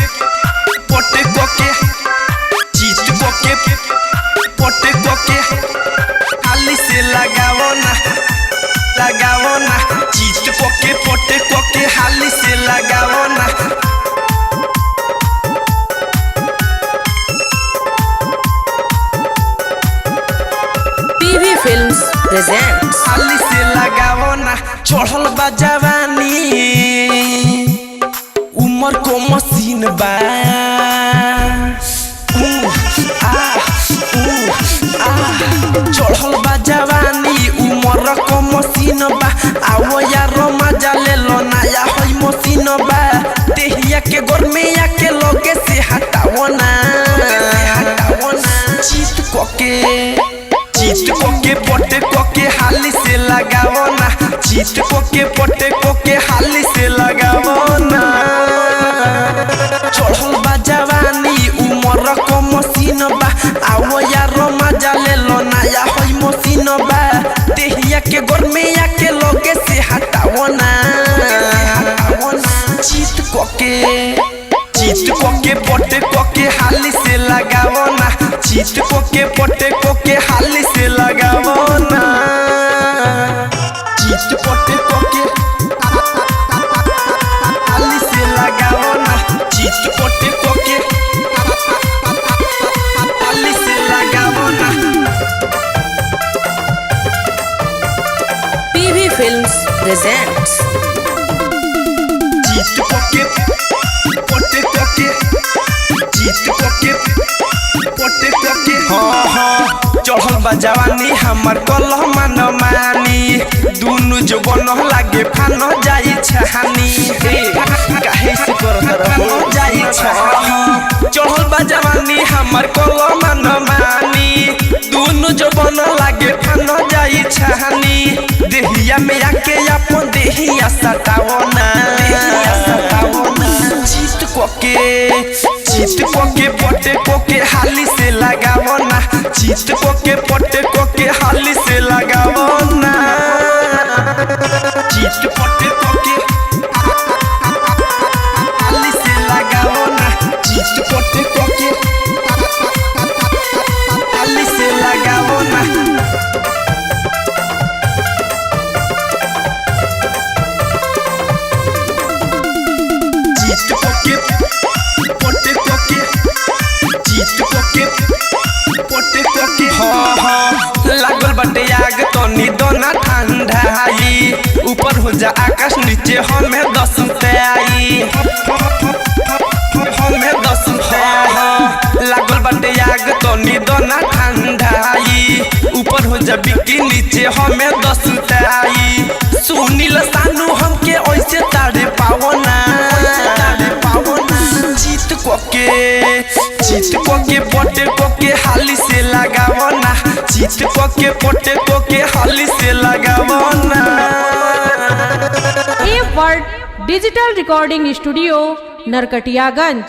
पोटे कोके चीट कोके पोटे कोके हाली से लगाओ ना चीट कोके पोटे कोके हाली से लगाओ ना। पीवी फिल्म्स प्रेजेंट्स हाली से लगाओ ना चढ़ल बा जवानी उमर को मशीन बा चढ़ल बा जवानी उमर को मशीन बा आओ यार मजा ले लो नया होई मशीन बा देहिया के गोरमेया के लगे से हटाओ ना चीट कोके पोटे कोके हाली से लगाओ ना चीट कोके पोटे कोके हाली से लगाओ ना। चढ़ल बा जवानी उमर को मशीन बा आओ यार मजा ले लो नया होई मशीन बा देहिया के गोरमेया के लगे से हटाओ ना चीट कोके पोटे कोके हाली से लगाओ ना चीट कोके पोटे कोके हाली से लगाओ ना। चीट पोटे कोके हाली से लगाओ ना चीट पोटे कोके हाली से लगाओ ना। पीवी फिल्म्स प्रेजेंट्स चीट कोके पोटे कोके चीट कोके पोटे कोके चढ़ल बा जवानी हमर कलह मन मानी दुनु जो बन लागे फान जाई छहानी काहे से करत रहो जाई छहानी। चढ़ल बा जवानी हमर कलह मन मानी दुनु जो बन लागे फान जाई छहानी देहिया में आके अपन देहिया सताओ ना चीट कोके पोटे कोके हाली से लगाओ ना चीट कोके पोटे कोके हाली से लगाओ ना। चीट पोटे कोके हाली से लगाओ ना चीट पोटे कोके हाली से लगाओ ना। चीट कोके पोटे कोके चीट कोके पोटे कोके लागल बटे आग तनी दोना ठंडाई ऊपर हो जा आकाश नीचे हमें 10 आई हमें 10 लागल बटे आग तनी दोना ठंडाई ऊपर हो जा बिकी नीचे हमें 10 आई सुनील सानू हमके ऐसे तारे पाओ ना चीट कोके पोटे कोके हाली से लगाओ ना चीट कोके पोटे कोके हाली से लगाओ ना। A world digital recording studio Narkatiaganj.